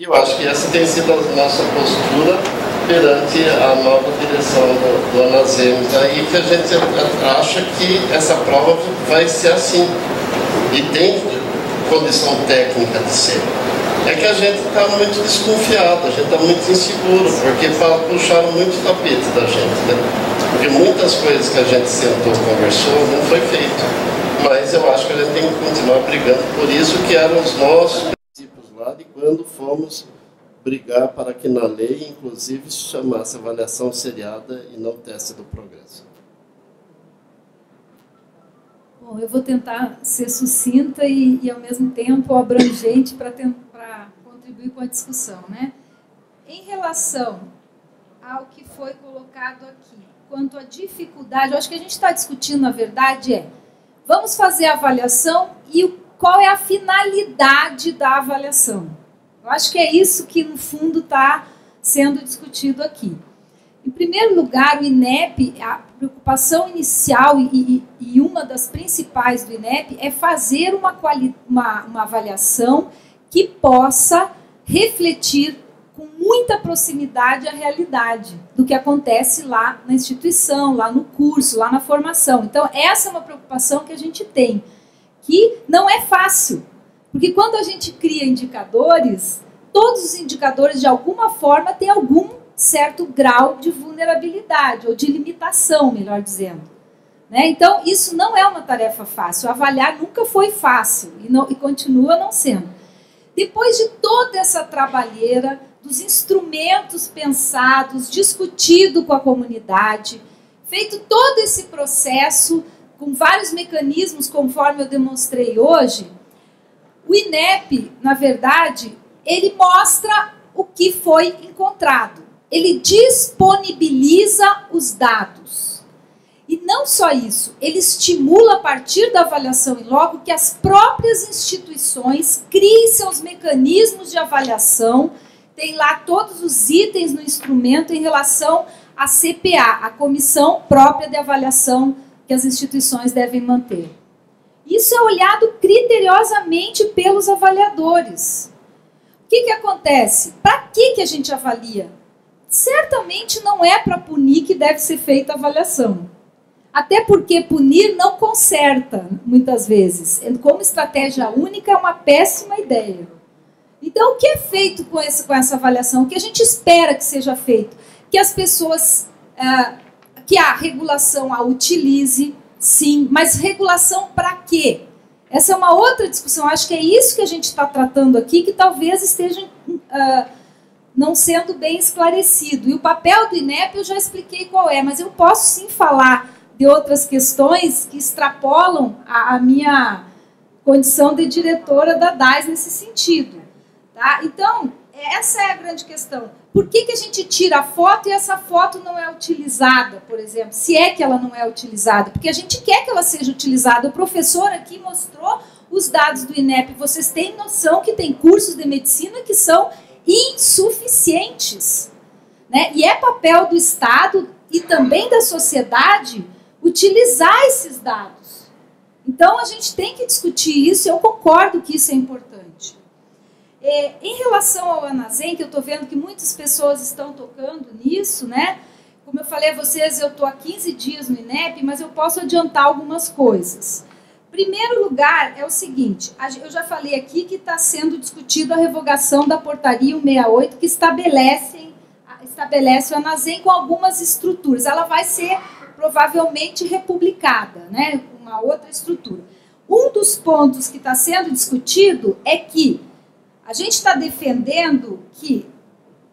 E eu acho que essa tem sido a nossa postura perante a nova direção do Anasems, aí que a gente acha que essa prova vai ser assim, e tem condição técnica de ser. É que a gente está muito desconfiado, a gente está muito inseguro, porque puxaram muito o tapete da gente, né? Porque muitas coisas que a gente sentou, conversou, não foi feito. Mas eu acho que a gente tem que continuar brigando por isso, que eram os nossos princípios lá de quando fomos brigar para que na lei, inclusive, se chamasse avaliação seriada e não teste do progresso. Bom, eu vou tentar ser sucinta e ao mesmo tempo abrangente para contribuir com a discussão, né? Em relação ao que foi colocado aqui, quanto à dificuldade, eu acho que a gente está discutindo, na verdade, vamos fazer a avaliação e qual é a finalidade da avaliação. Eu acho que é isso que, no fundo, está sendo discutido aqui. Em primeiro lugar, o INEP, a preocupação inicial e uma das principais do INEP é fazer uma avaliação que possa refletir com muita proximidade a realidade do que acontece lá na instituição, lá no curso, lá na formação. Então, essa é uma preocupação que a gente tem, que não é fácil. Porque quando a gente cria indicadores, todos os indicadores, de alguma forma, têm algum certo grau de vulnerabilidade, ou de limitação, melhor dizendo. Né? Então, isso não é uma tarefa fácil. Avaliar nunca foi fácil e continua não sendo. Depois de toda essa trabalheira, dos instrumentos pensados, discutido com a comunidade, feito todo esse processo, com vários mecanismos, conforme eu demonstrei hoje, o INEP, na verdade, ele mostra o que foi encontrado. Ele disponibiliza os dados. E não só isso, ele estimula, a partir da avaliação em loco, que as próprias instituições criem seus mecanismos de avaliação. Tem lá todos os itens no instrumento em relação à CPA, a comissão própria de avaliação que as instituições devem manter. Isso é olhado criteriosamente pelos avaliadores. O que acontece? Para que a gente avalia? Certamente não é para punir que deve ser feita a avaliação. Até porque punir não conserta, muitas vezes. Como estratégia única, é uma péssima ideia. Então, o que é feito com essa avaliação? O que a gente espera que seja feito? Que as pessoas, que a regulação a utilize, sim, mas regulação para quê? Essa é uma outra discussão. Acho que é isso que a gente está tratando aqui, que talvez esteja não sendo bem esclarecido. E o papel do INEP eu já expliquei qual é, mas eu posso sim falar de outras questões que extrapolam a minha condição de diretora da DAS nesse sentido. Tá? Então, essa é a grande questão. Por que a gente tira a foto e essa foto não é utilizada, por exemplo? Se é que ela não é utilizada. Porque a gente quer que ela seja utilizada. O professor aqui mostrou os dados do INEP. Vocês têm noção que tem cursos de medicina que são insuficientes. Né? E é papel do Estado e também da sociedade utilizar esses dados. Então, a gente tem que discutir isso. Eu concordo que isso é importante. Em relação ao Anasem, que eu estou vendo que muitas pessoas estão tocando nisso, né? Como eu falei a vocês, eu estou há 15 dias no INEP, mas eu posso adiantar algumas coisas. Primeiro lugar, é o seguinte, eu já falei aqui que está sendo discutida a revogação da portaria 168, que estabelece o Anasem com algumas estruturas. Ela vai ser provavelmente republicada, né? Uma outra estrutura. Um dos pontos que está sendo discutido é que a gente está defendendo que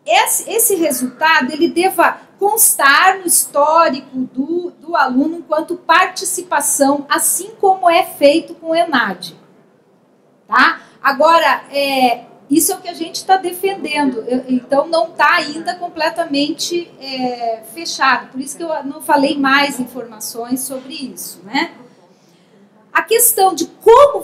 esse resultado ele deva constar no histórico do aluno enquanto participação, assim como é feito com o ENAD. Tá? Agora, isso é o que a gente está defendendo, então não está ainda completamente fechado, por isso que eu não falei mais informações sobre isso. Né? A questão de como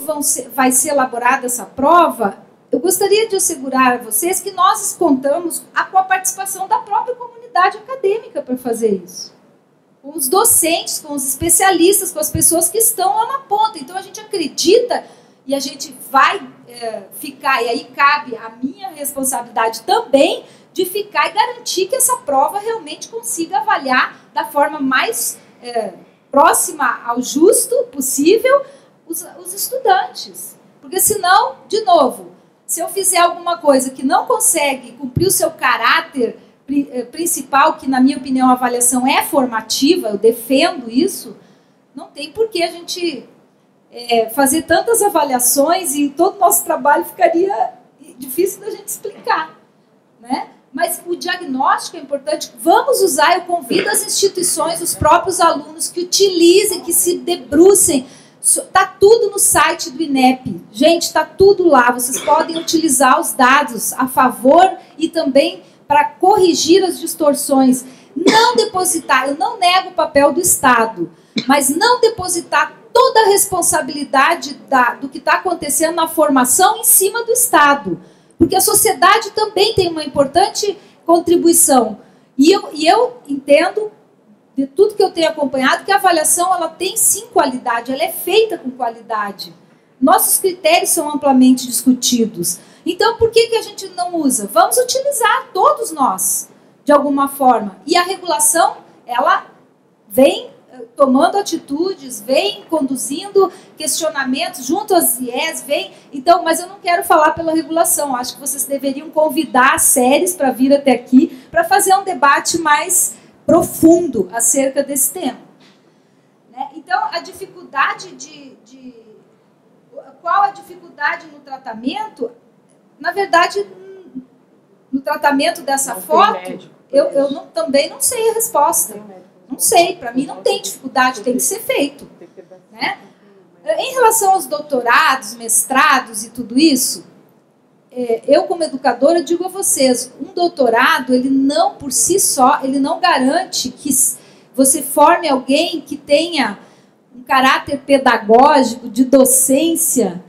vai ser elaborada essa prova, eu gostaria de assegurar a vocês que nós contamos com a participação da própria comunidade acadêmica para fazer isso. Com os docentes, com os especialistas, com as pessoas que estão lá na ponta. Então, a gente acredita e a gente vai ficar, e aí cabe a minha responsabilidade também de ficar e garantir que essa prova realmente consiga avaliar da forma mais próxima ao justo possível os estudantes. Porque senão, de novo, se eu fizer alguma coisa que não consegue cumprir o seu caráter principal, que na minha opinião a avaliação é formativa, eu defendo isso, não tem por que a gente fazer tantas avaliações e todo o nosso trabalho ficaria difícil da gente explicar, né? Mas o diagnóstico é importante. Vamos usar, eu convido as instituições, os próprios alunos que utilizem, que se debrucem. Está tudo no site do INEP. Gente, está tudo lá. Vocês podem utilizar os dados a favor e também para corrigir as distorções. Não depositar, eu não nego o papel do Estado, mas não depositar toda a responsabilidade do que está acontecendo na formação em cima do Estado. Porque a sociedade também tem uma importante contribuição. E eu entendo, de tudo que eu tenho acompanhado, que a avaliação ela tem sim qualidade, ela é feita com qualidade. Nossos critérios são amplamente discutidos. Então, por que a gente não usa? Vamos utilizar, todos nós, de alguma forma. E a regulação, ela vem tomando atitudes, vem conduzindo questionamentos junto às IES, vem... Então, mas eu não quero falar pela regulação. Acho que vocês deveriam convidar séries para vir até aqui para fazer um debate mais profundo acerca desse tema. Né? Então, a dificuldade qual a dificuldade no tratamento? Na verdade, no tratamento dessa foto, eu também não sei a resposta. Não sei, para mim não tem dificuldade, tem que ser feito. Né? Em relação aos doutorados, mestrados e tudo isso, eu como educadora digo a vocês, um doutorado, ele não por si só, ele não garante que você forme alguém que tenha um caráter pedagógico, de docência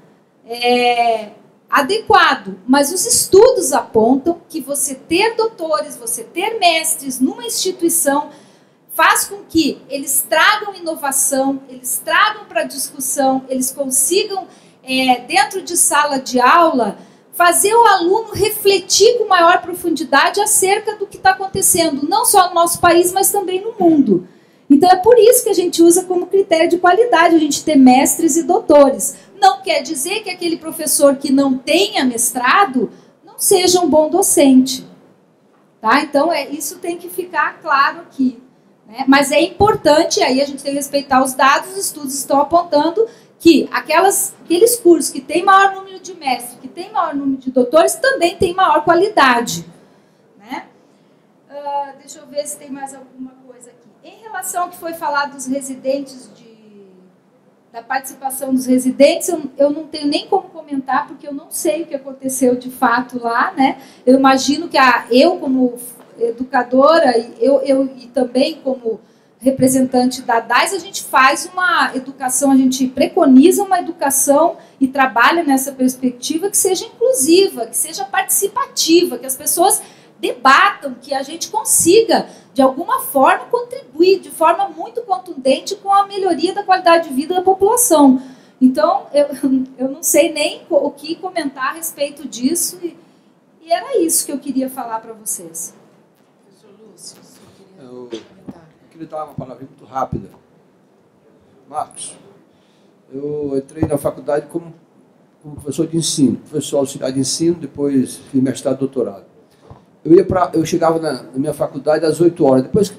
adequado. Mas os estudos apontam que você ter doutores, você ter mestres numa instituição faz com que eles tragam inovação, eles tragam para a discussão, eles consigam, dentro de sala de aula, fazer o aluno refletir com maior profundidade acerca do que está acontecendo, não só no nosso país, mas também no mundo. Então, é por isso que a gente usa como critério de qualidade a gente ter mestres e doutores. Não quer dizer que aquele professor que não tenha mestrado não seja um bom docente. Tá? Então, isso tem que ficar claro aqui. Né? Mas é importante, aí a gente tem que respeitar os dados, os estudos estão apontando que aqueles cursos que têm maior número de mestres, que têm maior número de doutores, também têm maior qualidade. Né? Deixa eu ver se tem mais alguma coisa aqui. Em relação ao que foi falado dos residentes, da participação dos residentes, eu não tenho nem como comentar, porque eu não sei o que aconteceu de fato lá. Né? Eu imagino que eu, como educadora, e também como representante da DAIS, a gente faz uma educação, a gente preconiza uma educação e trabalha nessa perspectiva que seja inclusiva, que seja participativa, que as pessoas debatam, que a gente consiga, de alguma forma, contribuir de forma muito contundente com a melhoria da qualidade de vida da população. Então, eu não sei nem o que comentar a respeito disso, e era isso que eu queria falar para vocês. Eu queria dar uma palavrinha muito rápida. Marcos, eu entrei na faculdade como professor de ensino, professor auxiliar de ensino, depois fiz mestrado e doutorado. Eu chegava na minha faculdade às 8 horas, depois que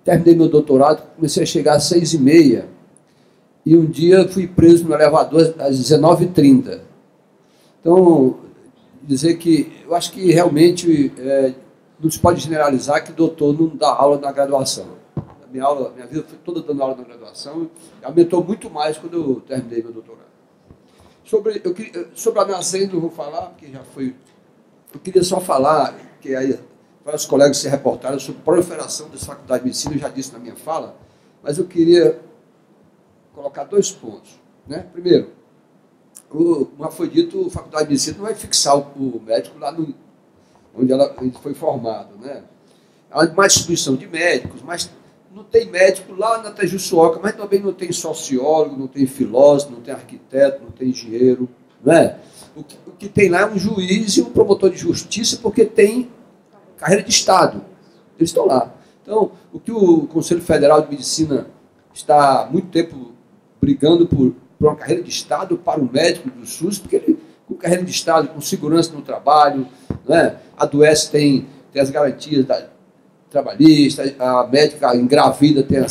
terminei meu doutorado, comecei a chegar às 6h30, e um dia fui preso no elevador às 19h30. Então, dizer que eu acho que realmente não se pode generalizar que doutor não dá aula na graduação. Minha vida foi toda dando aula na graduação, aumentou muito mais quando eu terminei meu doutorado. Sobre a NASEM não vou falar, porque já foi... Eu queria só falar, que aí vários colegas se reportaram sobre a proliferação das faculdades de medicina, eu já disse na minha fala, mas eu queria colocar 2 pontos. Né? Primeiro, como foi dito, a faculdade de medicina não vai fixar o médico lá onde ele foi formado. Né? É uma distribuição de médicos, mas não tem médico lá na Tejuçuoca, mas também não tem sociólogo, não tem filósofo, não tem arquiteto, não tem engenheiro, não é? O que tem lá é um juiz e um promotor de justiça, porque tem carreira de Estado. Eles estão lá. Então, o que o Conselho Federal de Medicina está há muito tempo brigando por uma carreira de Estado para o médico do SUS, porque ele, com carreira de Estado, com segurança no trabalho, não é? Adoece, tem as garantias trabalhista, a médica engravida tem a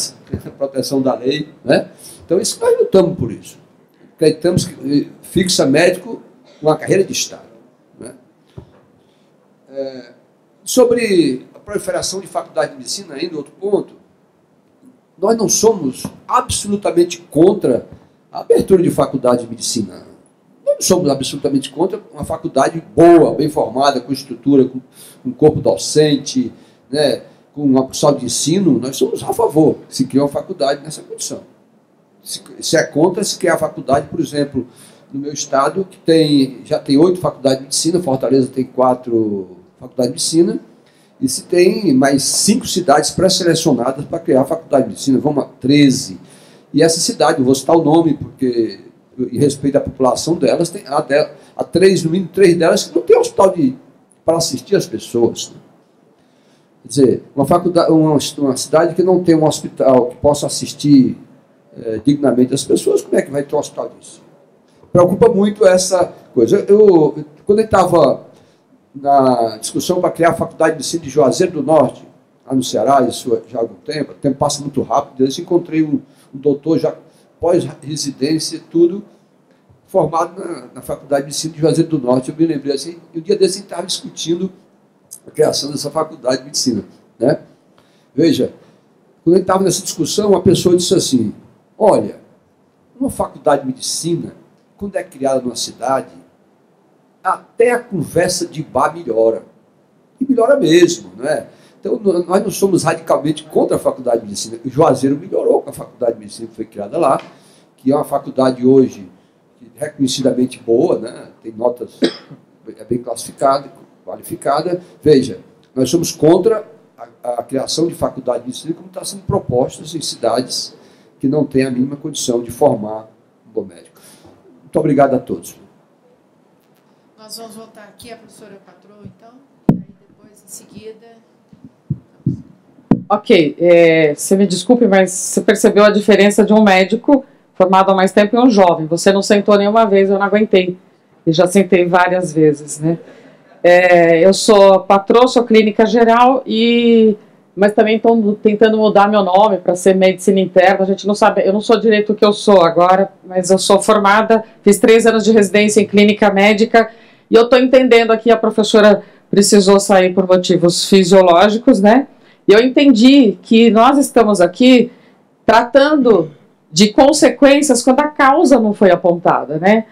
proteção da lei, né? Então, isso nós lutamos por isso. Acreditamos que fixa médico uma carreira de Estado, né? Sobre a proliferação de faculdade de medicina, ainda outro ponto, nós não somos absolutamente contra a abertura de faculdade de medicina. Nós não somos absolutamente contra uma faculdade boa, bem formada, com estrutura, com um corpo docente, né, com uma sala de ensino. Nós somos a favor que se crie uma faculdade nessa condição. Se é contra, se criar a faculdade, por exemplo, no meu estado, que já tem 8 faculdades de medicina, Fortaleza tem 4 faculdades de medicina, e se tem mais 5 cidades pré-selecionadas para criar a faculdade de medicina, vamos a 13. E essa cidade, eu vou citar o nome, porque, em respeito à população delas, tem há 3, no mínimo 3 delas, que não tem hospital para assistir as pessoas, né? Quer dizer, uma cidade que não tem um hospital que possa assistir dignamente as pessoas, como é que vai ter um hospital disso? Preocupa muito essa coisa. Quando eu estava na discussão para criar a Faculdade de Medicina de Juazeiro do Norte, lá no Ceará, isso já há algum tempo, o tempo passa muito rápido, eu encontrei um doutor já pós-residência, tudo, formado na Faculdade de Medicina de Juazeiro do Norte. Eu me lembrei assim, e um dia desse a gente estava discutindo a criação dessa Faculdade de Medicina, né? Veja, quando a gente estava nessa discussão, uma pessoa disse assim, olha, uma faculdade de medicina, quando é criada numa cidade, até a conversa de bar melhora. E melhora mesmo, não é? Então, nós não somos radicalmente contra a faculdade de medicina. O Juazeiro melhorou com a faculdade de medicina que foi criada lá, que é uma faculdade hoje reconhecidamente boa, né? Tem notas, é bem classificada, qualificada. Veja, nós somos contra a criação de faculdade de medicina como está sendo propostas em cidades que não têm a mínima condição de formar um bom médico. Muito obrigado a todos. Nós vamos voltar aqui a professora Patroa, então, e aí depois, em seguida... Ok, você me desculpe, mas você percebeu a diferença de um médico formado há mais tempo e um jovem. Você não sentou nenhuma vez, eu não aguentei. E já sentei várias vezes, né? Eu sou patroa, sou clínica geral, mas também estou tentando mudar meu nome para ser medicina interna. A gente não sabe, eu não sou direito o que eu sou agora, mas eu sou formada, fiz 3 anos de residência em clínica médica, e eu estou entendendo aqui, a professora precisou sair por motivos fisiológicos, né? E eu entendi que nós estamos aqui tratando de consequências quando a causa não foi apontada, né?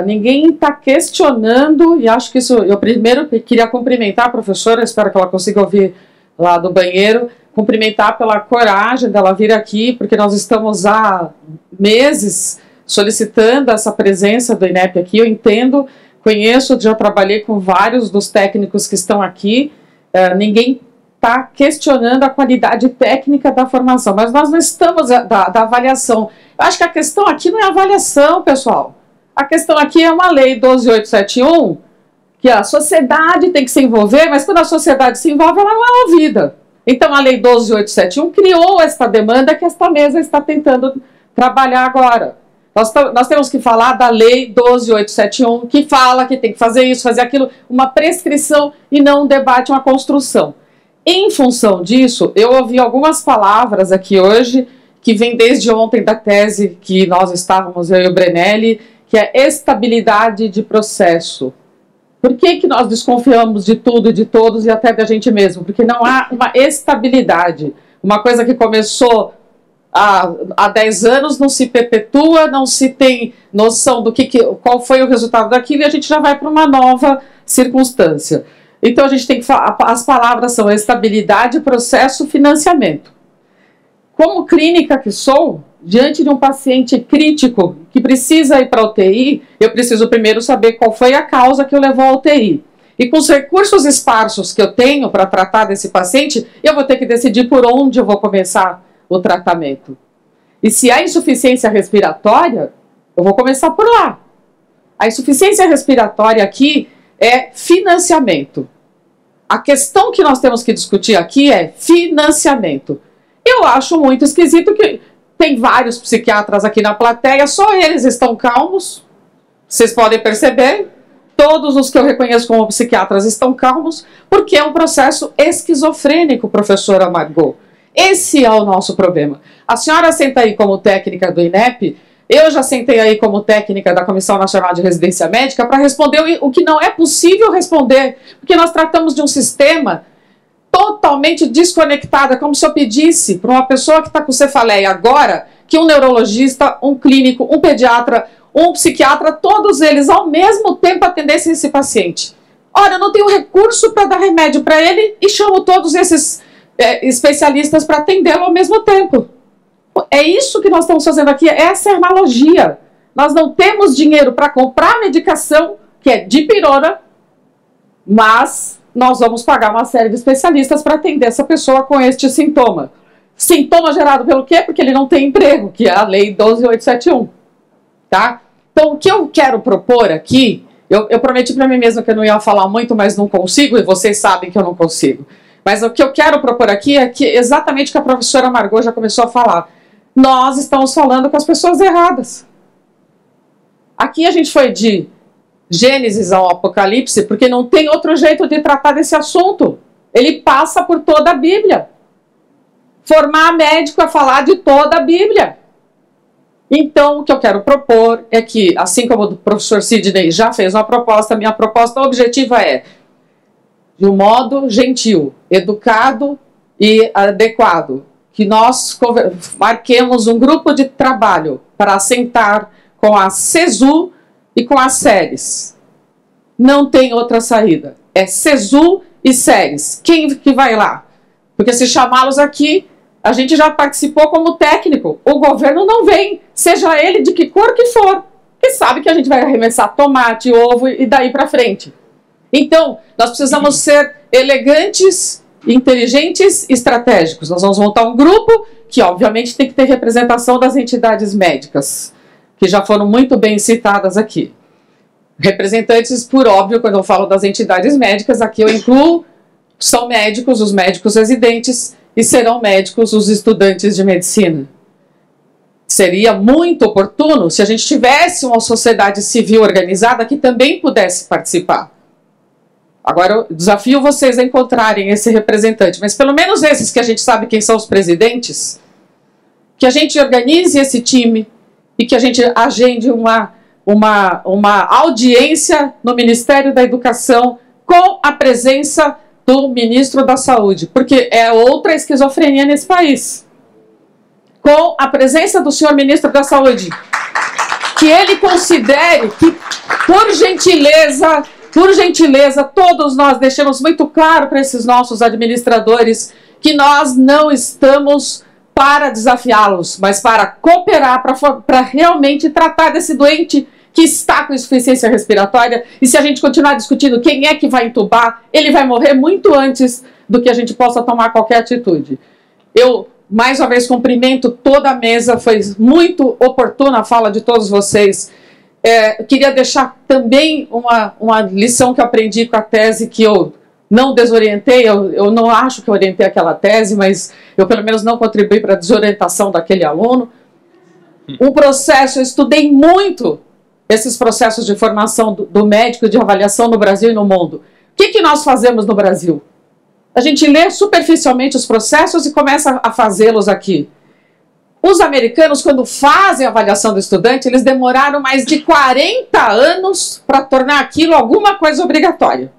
Ninguém está questionando, e acho que isso... Eu primeiro queria cumprimentar a professora, espero que ela consiga ouvir lá do banheiro, cumprimentar pela coragem dela vir aqui, porque nós estamos há meses solicitando essa presença do INEP aqui. Eu entendo, conheço, já trabalhei com vários dos técnicos que estão aqui, ninguém está questionando a qualidade técnica da formação, mas nós não estamos da avaliação. Eu acho que a questão aqui não é avaliação, pessoal. A questão aqui é uma lei 12871, que a sociedade tem que se envolver, mas quando a sociedade se envolve, ela não é ouvida. Então, a lei 12871 criou esta demanda que esta mesa está tentando trabalhar agora. Nós temos que falar da lei 12871, que fala que tem que fazer isso, fazer aquilo, uma prescrição e não um debate, uma construção. Em função disso, eu ouvi algumas palavras aqui hoje, que vem desde ontem da tese que nós estávamos, eu e o Brenelli, que é estabilidade de processo. Por que nós desconfiamos de tudo e de todos e até da gente mesmo? Porque não há uma estabilidade. Uma coisa que começou há 10 anos não se perpetua, não se tem noção do qual foi o resultado daquilo, e a gente já vai para uma nova circunstância. Então a gente tem que falar, as palavras são estabilidade, processo, financiamento. Como clínica que sou, diante de um paciente crítico que precisa ir para a UTI, eu preciso primeiro saber qual foi a causa que o levou à UTI. E com os recursos esparsos que eu tenho para tratar desse paciente, eu vou ter que decidir por onde eu vou começar o tratamento. E se há insuficiência respiratória, eu vou começar por lá. A insuficiência respiratória aqui é financiamento. A questão que nós temos que discutir aqui é financiamento. Eu acho muito esquisito que tem vários psiquiatras aqui na plateia, só eles estão calmos. Vocês podem perceber, todos os que eu reconheço como psiquiatras estão calmos, porque é um processo esquizofrênico, professora Margot. Esse é o nosso problema. A senhora senta aí como técnica do INEP, eu já sentei aí como técnica da Comissão Nacional de Residência Médica para responder o que não é possível responder, porque nós tratamos de um sistema totalmente desconectado, como se eu pedisse para uma pessoa que está com cefaleia agora, que um neurologista, um clínico, um pediatra, um psiquiatra, todos eles ao mesmo tempo atendessem esse paciente. Ora, eu não tenho recurso para dar remédio para ele e chamo todos esses especialistas para atendê-lo ao mesmo tempo. É isso que nós estamos fazendo aqui, essa é a analogia. Nós não temos dinheiro para comprar medicação, que é dipirona, mas nós vamos pagar uma série de especialistas para atender essa pessoa com este sintoma. Sintoma gerado pelo quê? Porque ele não tem emprego, que é a Lei 12.871. Tá? Então, o que eu quero propor aqui, eu prometi para mim mesma que eu não ia falar muito, mas não consigo, e vocês sabem que eu não consigo. Mas o que eu quero propor aqui é que exatamente o que a professora Margot já começou a falar. Nós estamos falando com as pessoas erradas. Aqui a gente foi de Gênesis ao Apocalipse, porque não tem outro jeito de tratar desse assunto. Ele passa por toda a Bíblia. Formar médico é falar de toda a Bíblia. Então, o que eu quero propor é que, assim como o professor Sidney já fez uma proposta, minha proposta objetiva é, de um modo gentil, educado e adequado, que nós marquemos um grupo de trabalho para sentar com a CESU e com as séries. Não tem outra saída. É CESU e séries. Quem que vai lá? Porque se chamá-los aqui, a gente já participou como técnico. O governo não vem, seja ele de que cor que for. Porque sabe que a gente vai arremessar tomate, ovo e daí para frente. Então, nós precisamos ser elegantes, inteligentes e estratégicos. Nós vamos montar um grupo que, obviamente, tem que ter representação das entidades médicas, que já foram muito bem citadas aqui. Representantes, por óbvio, quando eu falo das entidades médicas, aqui eu incluo, são médicos, os médicos residentes, e serão médicos os estudantes de medicina. Seria muito oportuno se a gente tivesse uma sociedade civil organizada que também pudesse participar. Agora, eu desafio vocês a encontrarem esse representante, mas pelo menos esses que a gente sabe quem são os presidentes, que a gente organize esse time e que a gente agende uma audiência no Ministério da Educação com a presença do Ministro da Saúde, porque é outra esquizofrenia nesse país. Com a presença do senhor Ministro da Saúde, que ele considere que, por gentileza, todos nós deixemos muito claro para esses nossos administradores que nós não estamos para desafiá-los, mas para cooperar, para realmente tratar desse doente que está com insuficiência respiratória, e se a gente continuar discutindo quem é que vai entubar, ele vai morrer muito antes do que a gente possa tomar qualquer atitude. Eu, mais uma vez, cumprimento toda a mesa, foi muito oportuna a fala de todos vocês. Queria deixar também uma lição que eu aprendi com a tese, que eu não desorientei, eu não acho que eu orientei aquela tese, mas eu pelo menos não contribuí para a desorientação daquele aluno. Um processo, eu estudei muito esses processos de formação do médico, de avaliação no Brasil e no mundo. O que nós fazemos no Brasil? A gente lê superficialmente os processos e começa a fazê-los aqui. Os americanos, quando fazem a avaliação do estudante, eles demoraram mais de 40 anos para tornar aquilo alguma coisa obrigatória.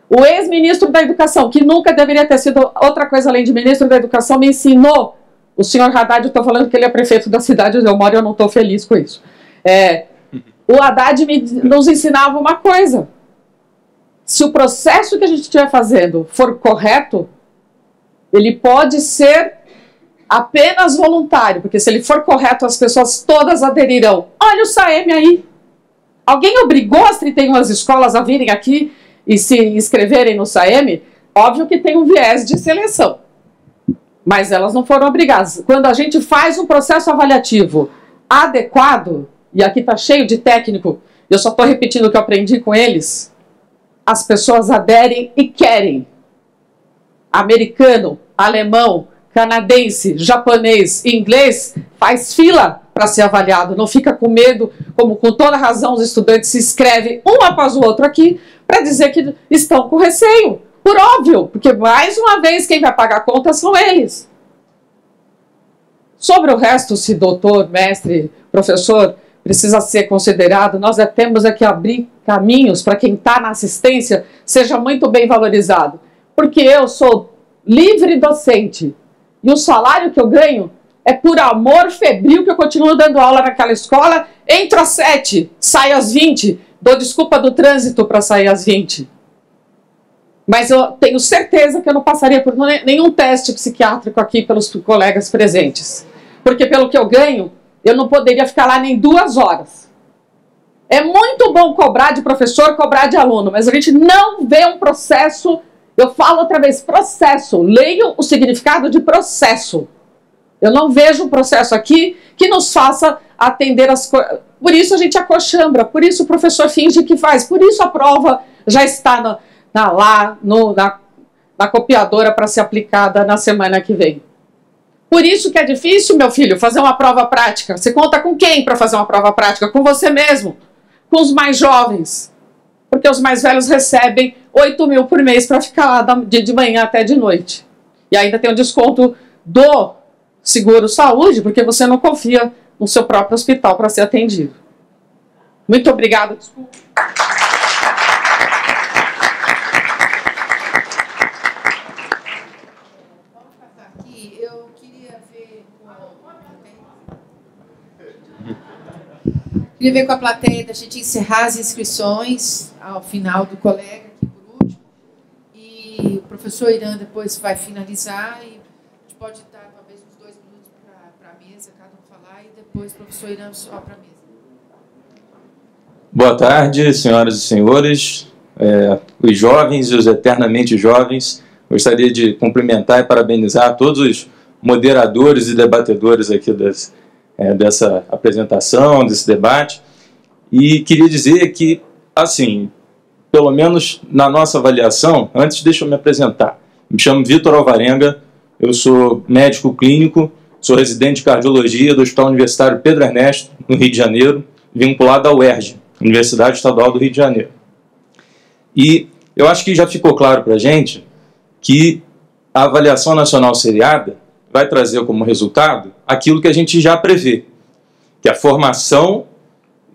O ex-ministro da Educação, que nunca deveria ter sido outra coisa além de ministro da Educação, me ensinou. O senhor Haddad, eu estou falando que ele é prefeito da cidade onde eu moro e eu não estou feliz com isso. O Haddad nos ensinava uma coisa. Se o processo que a gente estiver fazendo for correto, ele pode ser apenas voluntário, porque se ele for correto, as pessoas todas aderirão. Olha o SAEM aí. Alguém obrigou as 31 escolas a virem aqui e se inscreverem no SAEME, óbvio que tem um viés de seleção, mas elas não foram obrigadas. Quando a gente faz um processo avaliativo adequado, e aqui está cheio de técnico, eu só estou repetindo o que eu aprendi com eles, as pessoas aderem e querem. Americano, alemão, canadense, japonês, inglês, faz fila para ser avaliado, não fica com medo, como com toda razão os estudantes se inscrevem um após o outro aqui, para dizer que estão com receio, por óbvio, porque mais uma vez quem vai pagar a conta são eles. Sobre o resto, se doutor, mestre, professor precisa ser considerado, nós temos que abrir caminhos para quem está na assistência seja muito bem valorizado, porque eu sou livre docente e o salário que eu ganho é por amor febril que eu continuo dando aula naquela escola, entro às 7, saio às 20, dou desculpa do trânsito para sair às 20. Mas eu tenho certeza que eu não passaria por nenhum teste psiquiátrico aqui pelos colegas presentes. Porque pelo que eu ganho, eu não poderia ficar lá nem 2 horas. É muito bom cobrar de professor, cobrar de aluno, mas a gente não vê um processo, eu falo outra vez, processo, leiam o significado de processo. Eu não vejo um processo aqui que nos faça atender as coisas. Por isso a gente acochambra, por isso o professor finge que faz, por isso a prova já está na copiadora para ser aplicada na semana que vem. Por isso que é difícil, meu filho, fazer uma prova prática. Você conta com quem para fazer uma prova prática? Com você mesmo, com os mais jovens. Porque os mais velhos recebem 8 mil por mês para ficar lá de manhã até de noite. E ainda tem o desconto do seguro-saúde, porque você não confia no seu próprio hospital para ser atendido. Muito obrigada. Desculpa. Queria ver com a plateia da gente encerrar as inscrições ao final do colega, aqui por último. E o professor Irã depois vai finalizar e a gente pode dar talvez uns 2 minutos para a mesa, cada um falar, e depois o professor Irã só para a mesa. Boa tarde, senhoras e senhores, os jovens e os eternamente jovens. Gostaria de cumprimentar e parabenizar todos os moderadores e debatedores aqui dessa apresentação, desse debate, e queria dizer que, assim, pelo menos na nossa avaliação, antes deixa eu me apresentar. Me chamo Vitor Alvarenga, eu sou médico clínico, sou residente de cardiologia do Hospital Universitário Pedro Ernesto, no Rio de Janeiro, vinculado à UERJ, Universidade Estadual do Rio de Janeiro. E eu acho que já ficou claro para a gente que a avaliação nacional seriada vai trazer como resultado aquilo que a gente já prevê, que a formação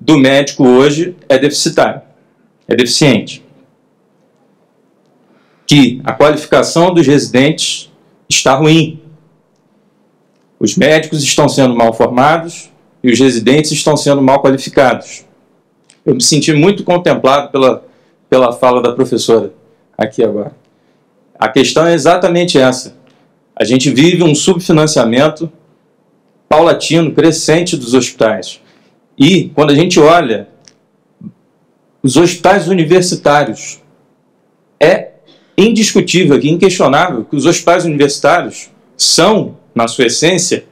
do médico hoje é deficitária, é deficiente, que a qualificação dos residentes está ruim, os médicos estão sendo mal formados e os residentes estão sendo mal qualificados. Eu me senti muito contemplado pela fala da professora aqui agora. A questão é exatamente essa. A gente vive um subfinanciamento paulatino, crescente dos hospitais. E, quando a gente olha os hospitais universitários, é indiscutível, inquestionável, que os hospitais universitários são, na sua essência,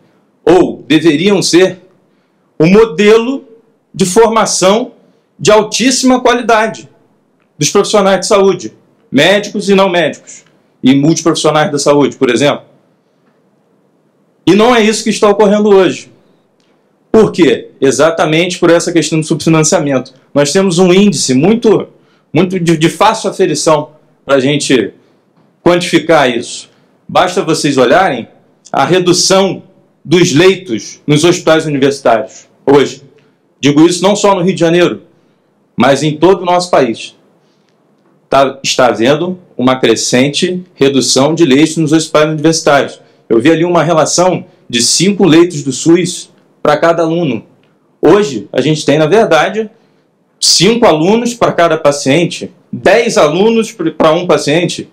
ou deveriam ser, o modelo de formação de altíssima qualidade dos profissionais de saúde, médicos e não médicos, e multiprofissionais da saúde, por exemplo. E não é isso que está ocorrendo hoje. Por quê? Exatamente por essa questão do subfinanciamento. Nós temos um índice muito de fácil aferição para a gente quantificar isso. Basta vocês olharem a redução dos leitos nos hospitais universitários hoje. Digo isso não só no Rio de Janeiro, mas em todo o nosso país. Está havendo uma crescente redução de leitos nos hospitais universitários. Eu vi ali uma relação de 5 leitos do SUS para cada aluno. Hoje, a gente tem, na verdade, 5 alunos para cada paciente, 10 alunos para um paciente,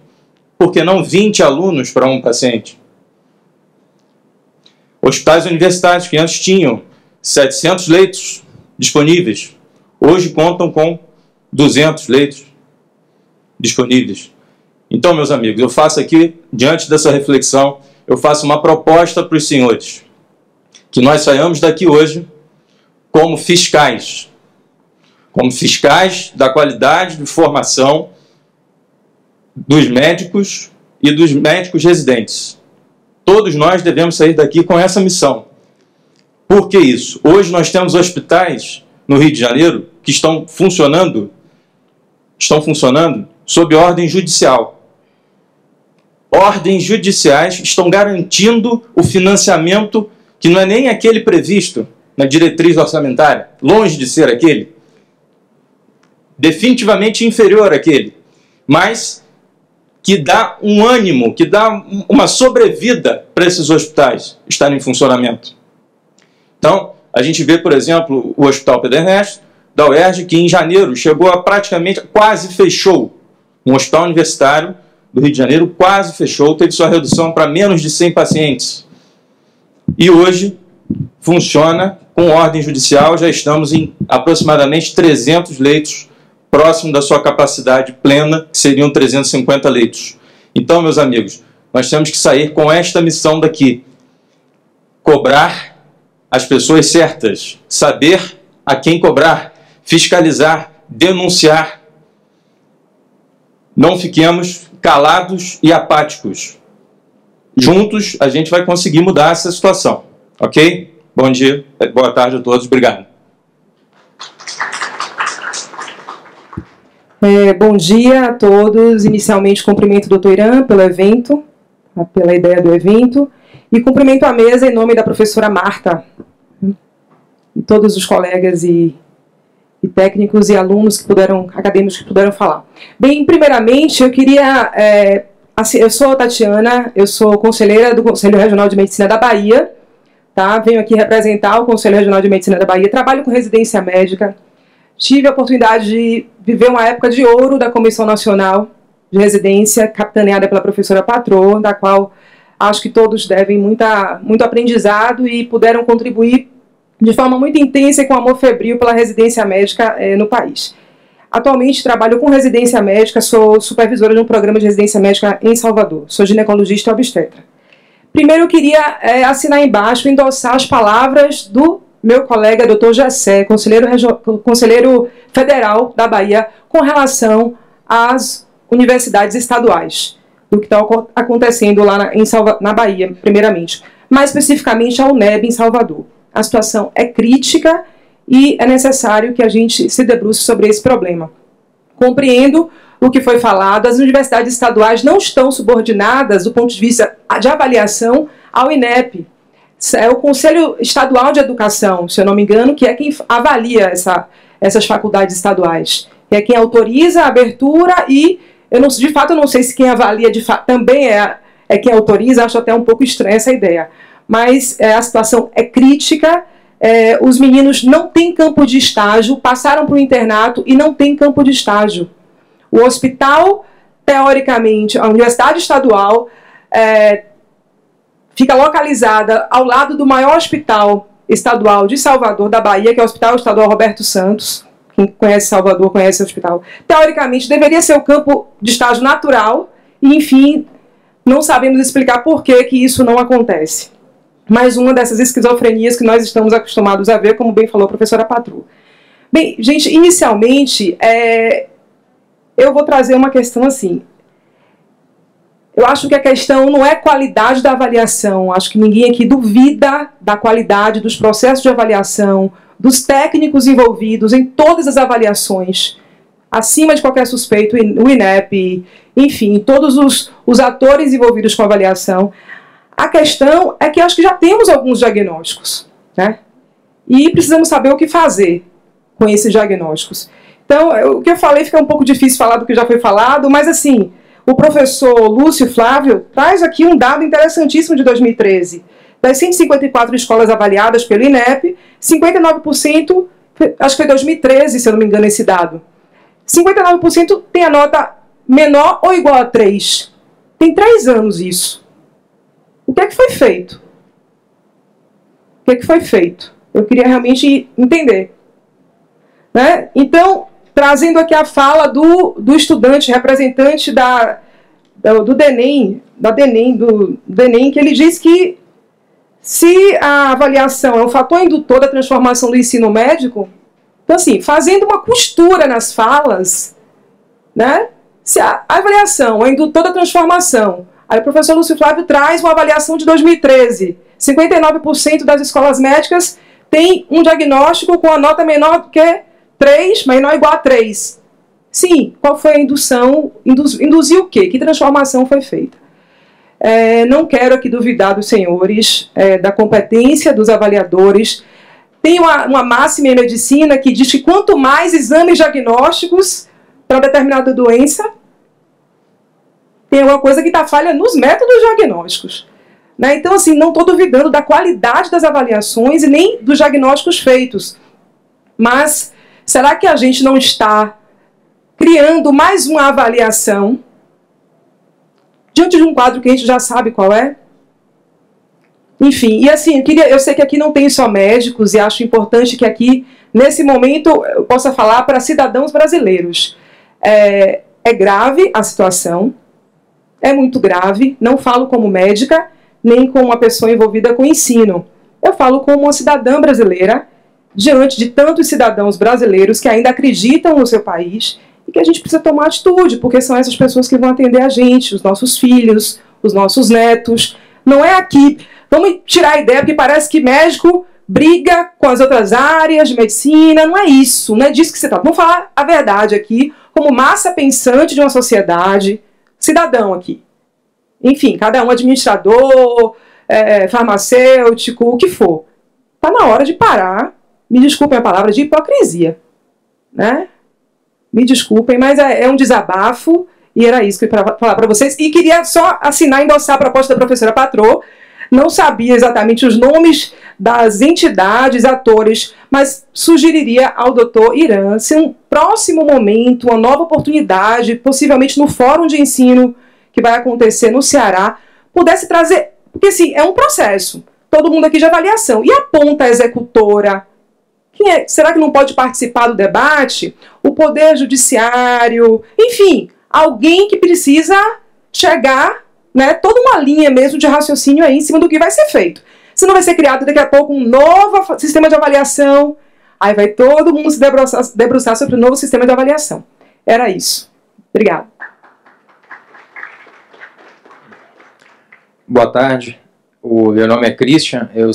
por que não 20 alunos para um paciente? Hospitais universitários que antes tinham 700 leitos disponíveis, hoje contam com 200 leitos. disponíveis. Então, meus amigos, eu faço aqui, diante dessa reflexão, eu faço uma proposta para os senhores, que nós saiamos daqui hoje como fiscais da qualidade de formação dos médicos e dos médicos residentes. Todos nós devemos sair daqui com essa missão. Por que isso? Hoje nós temos hospitais no Rio de Janeiro que estão funcionando sob ordem judicial. Ordens judiciais estão garantindo o financiamento que não é nem aquele previsto na diretriz orçamentária, longe de ser aquele, definitivamente inferior àquele, mas que dá um ânimo, que dá uma sobrevida para esses hospitais estarem em funcionamento. Então, a gente vê, por exemplo, o Hospital Pedro Ernesto, da UERJ, que em janeiro chegou a praticamente, quase fechou. Um hospital universitário do Rio de Janeiro quase fechou, teve sua redução para menos de 100 pacientes. E hoje funciona com ordem judicial, já estamos em aproximadamente 300 leitos, próximo da sua capacidade plena, que seriam 350 leitos. Então, meus amigos, nós temos que sair com esta missão daqui. Cobrar as pessoas certas, saber a quem cobrar, fiscalizar, denunciar. Não fiquemos calados e apáticos. Juntos a gente vai conseguir mudar essa situação. Ok? Bom dia, boa tarde a todos. Obrigado. Bom dia a todos. Inicialmente, cumprimento o Dr. Irã pelo evento, pela ideia do evento, e cumprimento a mesa em nome da professora Marta, e todos os colegas e técnicos e alunos acadêmicos que puderam falar. Bem, primeiramente, eu queria... eu sou a Tatiana, eu sou conselheira do Conselho Regional de Medicina da Bahia, tá? Venho aqui representar o Conselho Regional de Medicina da Bahia, trabalho com residência médica, tive a oportunidade de viver uma época de ouro da Comissão Nacional de Residência, capitaneada pela professora Patroa, da qual acho que todos devem muito aprendizado e puderam contribuir de forma muito intensa e com amor febril pela residência médica no país. Atualmente trabalho com residência médica, sou supervisora de um programa de residência médica em Salvador, sou ginecologista e obstetra. Primeiro eu queria assinar embaixo, endossar as palavras do meu colega Dr. Gessé, conselheiro federal da Bahia, com relação às universidades estaduais, do que está acontecendo lá na Bahia, primeiramente, mais especificamente a UNEB em Salvador. A situação é crítica e é necessário que a gente se debruce sobre esse problema. Compreendo o que foi falado, as universidades estaduais não estão subordinadas, do ponto de vista de avaliação, ao INEP. É o Conselho Estadual de Educação, se eu não me engano, que é quem avalia essas faculdades estaduais. Que é quem autoriza a abertura e, de fato, eu não sei se quem avalia também é quem autoriza, acho até um pouco estranha essa ideia. Mas a situação é crítica, os meninos não têm campo de estágio, passaram para o internato e não têm campo de estágio. O hospital, teoricamente, a universidade estadual, fica localizada ao lado do maior hospital estadual de Salvador, da Bahia, que é o Hospital Estadual Roberto Santos. Quem conhece Salvador conhece o hospital. Teoricamente, deveria ser o campo de estágio natural e, enfim, não sabemos explicar por que isso não acontece. Mais uma dessas esquizofrenias que nós estamos acostumados a ver, como bem falou a professora Patroa. Bem, gente, inicialmente, eu vou trazer uma questão assim. Eu acho que a questão não é qualidade da avaliação, acho que ninguém aqui duvida da qualidade dos processos de avaliação, dos técnicos envolvidos em todas as avaliações, acima de qualquer suspeito, o INEP, enfim, todos os atores envolvidos com a avaliação. A questão é que acho que já temos alguns diagnósticos, né? E precisamos saber o que fazer com esses diagnósticos. Então, o que eu falei fica um pouco difícil falar do que já foi falado, mas assim, o professor Lúcio Flávio traz aqui um dado interessantíssimo de 2013. Das 154 escolas avaliadas pelo INEP, 59%, acho que foi 2013, se eu não me engano esse dado, 59% tem a nota menor ou igual a 3. Tem 3 anos isso. O que é que foi feito? O que é que foi feito? Eu queria realmente entender. Né? Então, trazendo aqui a fala do estudante, representante do DENEM, que ele diz que se a avaliação é um fator indutor da transformação do ensino médico, então, assim, fazendo uma costura nas falas, né? Se a avaliação é indutor da transformação, aí o professor Lúcio Flávio traz uma avaliação de 2013, 59% das escolas médicas tem um diagnóstico com a nota menor do que 3, menor ou igual a 3. Sim, qual foi a indução? Induziu o quê? Que transformação foi feita? Não quero aqui duvidar dos senhores, da competência dos avaliadores. Tem uma máxima em medicina que diz que quanto mais exames diagnósticos para determinada doença, tem alguma coisa que está falha nos métodos diagnósticos. Né? Então, assim, não estou duvidando da qualidade das avaliações e nem dos diagnósticos feitos. Mas será que a gente não está criando mais uma avaliação diante de um quadro que a gente já sabe qual é? Enfim, e assim, eu sei que aqui não tem só médicos e acho importante que aqui, nesse momento, eu possa falar para cidadãos brasileiros. É grave a situação, é muito grave, não falo como médica, nem como uma pessoa envolvida com ensino. Eu falo como uma cidadã brasileira, diante de tantos cidadãos brasileiros que ainda acreditam no seu país e que a gente precisa tomar atitude, porque são essas pessoas que vão atender a gente, os nossos filhos, os nossos netos. Não é aqui. Vamos tirar a ideia, porque parece que médico briga com as outras áreas de medicina. Não é isso, não é disso que se trata. Vamos falar a verdade aqui, como massa pensante de uma sociedade, cidadão aqui. Enfim, cada um administrador, farmacêutico, o que for. Está na hora de parar, me desculpem a palavra, de hipocrisia. Né? Me desculpem, mas é um desabafo, e era isso que eu ia falar para vocês. E queria só assinar e endossar a proposta da professora Patrô. Não sabia exatamente os nomes das entidades, atores, mas sugeriria ao doutor Irã, se um próximo momento, uma nova oportunidade, possivelmente no fórum de ensino que vai acontecer no Ceará, pudesse trazer, porque assim, é um processo, todo mundo aqui de avaliação, e a ponta executora, será que não pode participar do debate? O Poder Judiciário, enfim, alguém que precisa chegar, né, toda uma linha mesmo de raciocínio aí em cima do que vai ser feito. Se não vai ser criado daqui a pouco um novo sistema de avaliação, aí vai todo mundo se debruçar sobre o novo sistema de avaliação. Era isso. Obrigada. Boa tarde. O meu nome é Christian. Eu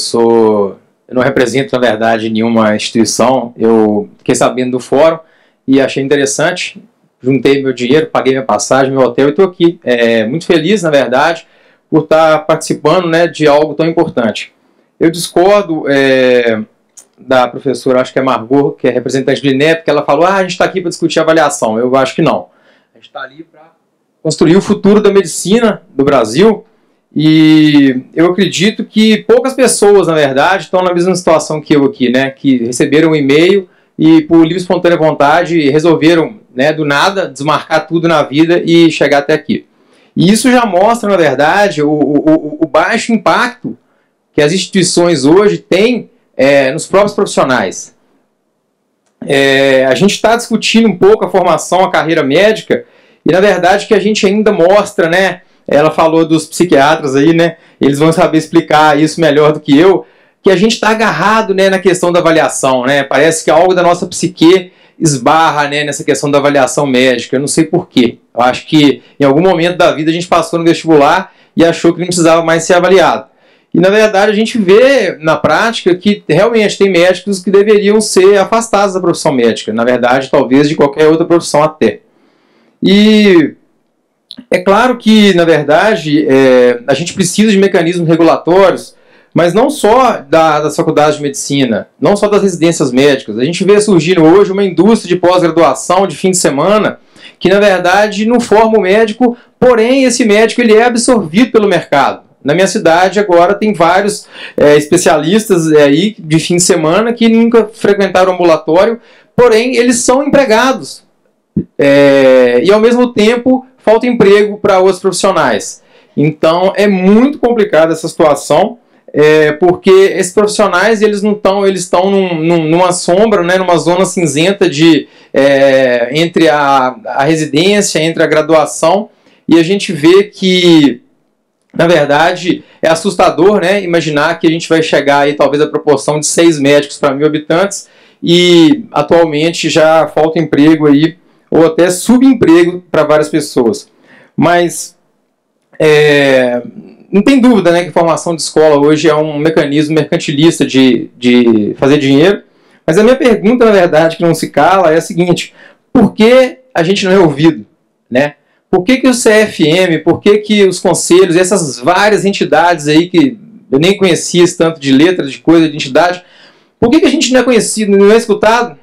não represento, na verdade, nenhuma instituição. Eu fiquei sabendo do fórum e achei interessante. Juntei meu dinheiro, paguei minha passagem, meu hotel e estou aqui. Muito feliz, na verdade, por estar participando, né, de algo tão importante. Eu discordo da professora, acho que é Margot, que é representante do INEP, que ela falou, a gente está aqui para discutir avaliação. Eu acho que não. A gente está ali para construir o futuro da medicina do Brasil e eu acredito que poucas pessoas, na verdade, estão na mesma situação que eu aqui, né, que receberam um e-mail e, por livre e espontânea vontade, resolveram, né, do nada, desmarcar tudo na vida e chegar até aqui. E isso já mostra, na verdade, o baixo impacto que as instituições hoje têm nos próprios profissionais. A gente está discutindo um pouco a formação, a carreira médica, e, na verdade, que a gente ainda mostra, né, ela falou dos psiquiatras aí, né, eles vão saber explicar isso melhor do que eu, que a gente está agarrado, né, na questão da avaliação, né, parece que algo da nossa psique esbarra, né, nessa questão da avaliação médica, eu não sei porquê. Eu acho que em algum momento da vida a gente passou no vestibular e achou que não precisava mais ser avaliado. E na verdade a gente vê na prática que realmente tem médicos que deveriam ser afastados da profissão médica, na verdade talvez de qualquer outra profissão até. E é claro que na verdade a gente precisa de mecanismos regulatórios, mas não só das faculdades de medicina, não só das residências médicas. A gente vê surgindo hoje uma indústria de pós-graduação de fim de semana que, na verdade, não forma o médico, porém, esse médico ele é absorvido pelo mercado. Na minha cidade, agora, tem vários especialistas aí de fim de semana que nunca frequentaram o ambulatório, porém, eles são empregados. E, ao mesmo tempo, falta emprego para outros profissionais. Então, é muito complicada essa situação. porque esses profissionais eles estão numa sombra, né, numa zona cinzenta entre a residência, entre a graduação, e a gente vê que, na verdade, é assustador, né, imaginar que a gente vai chegar aí talvez à proporção de 6 médicos para 1.000 habitantes, e atualmente já falta emprego aí, ou até subemprego para várias pessoas. Mas não tem dúvida, né, que formação de escola hoje é um mecanismo mercantilista de fazer dinheiro. Mas a minha pergunta, na verdade, que não se cala, é a seguinte: por que a gente não é ouvido, né? Por que o CFM, por que os conselhos, essas várias entidades aí que eu nem conhecia esse tanto de letra, de coisa, de entidade, por que a gente não é conhecido, não é escutado?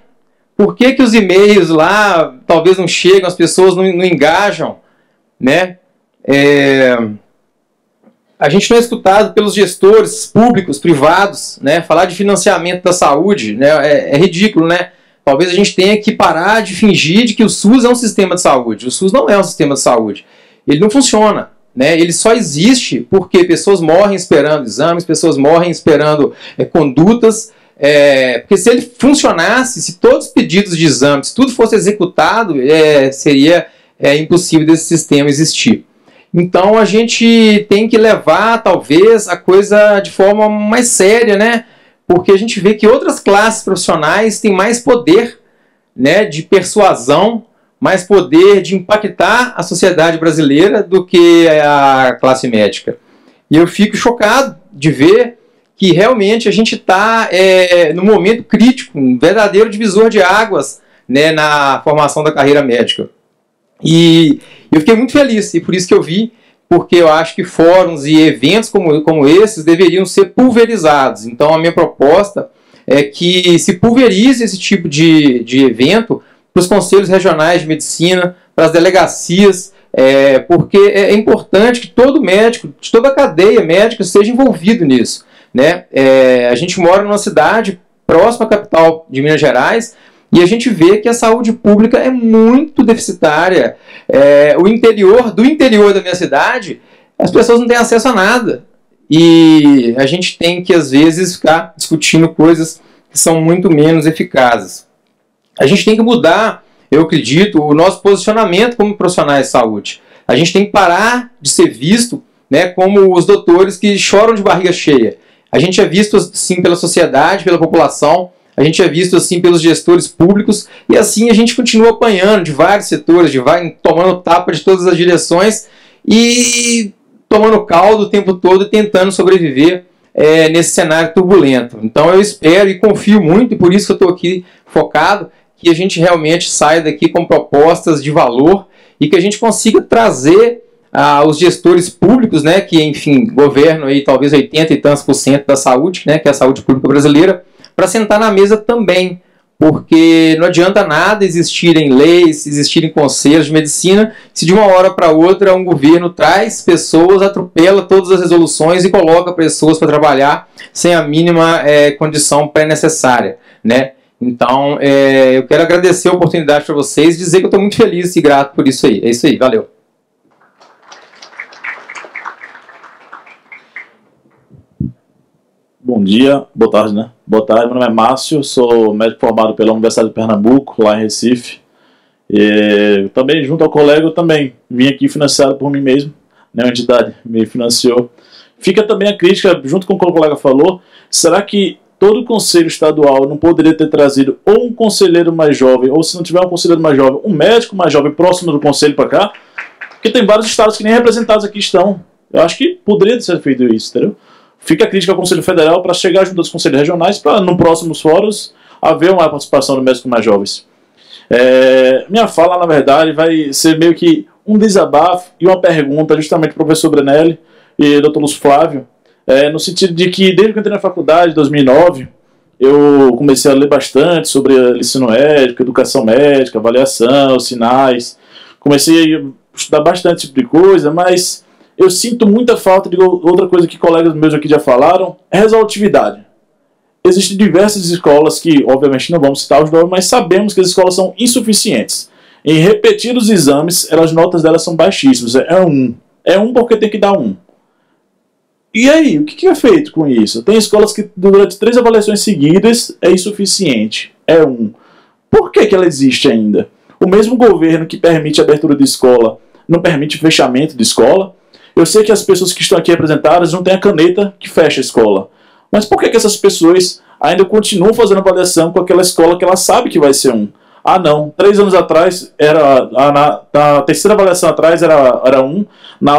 Por que os e-mails lá talvez não chegam, as pessoas não engajam, né? A gente não é escutado pelos gestores públicos, privados, né? Falar de financiamento da saúde, né? É ridículo, né? Talvez a gente tenha que parar de fingir de que o SUS é um sistema de saúde. O SUS não é um sistema de saúde. Ele não funciona, né? Ele só existe porque pessoas morrem esperando exames, pessoas morrem esperando condutas. Porque se ele funcionasse, se todos os pedidos de exames, se tudo fosse executado, seria impossível desse sistema existir. Então a gente tem que levar, talvez, a coisa de forma mais séria, né? Porque a gente vê que outras classes profissionais têm mais poder, né, de persuasão, mais poder de impactar a sociedade brasileira do que a classe médica. E eu fico chocado de ver que realmente a gente está num momento crítico, um verdadeiro divisor de águas, né, na formação da carreira médica. E eu fiquei muito feliz, e por isso que eu vi, porque eu acho que fóruns e eventos como esses deveriam ser pulverizados. Então a minha proposta é que se pulverize esse tipo de evento para os conselhos regionais de medicina, para as delegacias, porque é importante que todo médico, de toda a cadeia médica, seja envolvido nisso, né? A gente mora numa cidade próxima à capital de Minas Gerais, e a gente vê que a saúde pública é muito deficitária. Do interior da minha cidade, as pessoas não têm acesso a nada. E a gente tem que, às vezes, ficar discutindo coisas que são muito menos eficazes. A gente tem que mudar, eu acredito, o nosso posicionamento como profissionais de saúde. A gente tem que parar de ser visto, né, como os doutores que choram de barriga cheia. A gente é visto assim pela sociedade, pela população, a gente é visto assim pelos gestores públicos, e assim a gente continua apanhando de vários setores, tomando tapa de todas as direções e tomando caldo o tempo todo, tentando sobreviver nesse cenário turbulento. Então eu espero e confio muito, e por isso que eu estou aqui focado, que a gente realmente saia daqui com propostas de valor e que a gente consiga trazer os gestores públicos, né, que enfim governam aí talvez 80 e tantos % da saúde, né, que é a saúde pública brasileira, para sentar na mesa também, porque não adianta nada existirem leis, existirem conselhos de medicina, se de uma hora para outra um governo traz pessoas, atropela todas as resoluções e coloca pessoas para trabalhar sem a mínima condição pré-necessária, né? Então, eu quero agradecer a oportunidade para vocês, dizer que eu estou muito feliz e grato por isso aí. É isso aí, valeu. Bom dia, boa tarde, né? Boa tarde, meu nome é Márcio, sou médico formado pela Universidade de Pernambuco, lá em Recife. E também, junto ao colega, eu também vim aqui financiado por mim mesmo, né? A entidade me financiou. Fica também a crítica, junto com o que o colega falou, será que todo o conselho estadual não poderia ter trazido ou um conselheiro mais jovem, ou se não tiver um conselheiro mais jovem, um médico mais jovem próximo do conselho para cá? Porque tem vários estados que nem representados aqui estão. Eu acho que poderia ser feito isso, entendeu? Fica a crítica ao Conselho Federal para chegar junto aos conselhos regionais para, nos próximos fóruns, haver uma participação de médicos mais jovens. Minha fala, na verdade, vai ser meio que um desabafo e uma pergunta justamente para o professor Brenelli e Dr. Lúcio Flávio, no sentido de que, desde que eu entrei na faculdade, em 2009, eu comecei a ler bastante sobre ensino médico, educação médica, avaliação, sinais. Comecei a estudar bastante esse tipo de coisa, mas eu sinto muita falta de outra coisa que colegas meus aqui já falaram, é resolutividade. Existem diversas escolas que, obviamente, não vamos citar os nomes, mas sabemos que as escolas são insuficientes. Em repetir os exames, as notas delas são baixíssimas. É um porque tem que dar um. E aí, o que é feito com isso? Tem escolas que durante 3 avaliações seguidas é insuficiente. É um. Por que ela existe ainda? O mesmo governo que permite a abertura de escola não permite o fechamento de escola. Eu sei que as pessoas que estão aqui representadas não têm a caneta que fecha a escola. Mas por que essas pessoas ainda continuam fazendo avaliação com aquela escola que ela sabe que vai ser um? Ah, não. 3 anos atrás, na terceira avaliação atrás era 1, na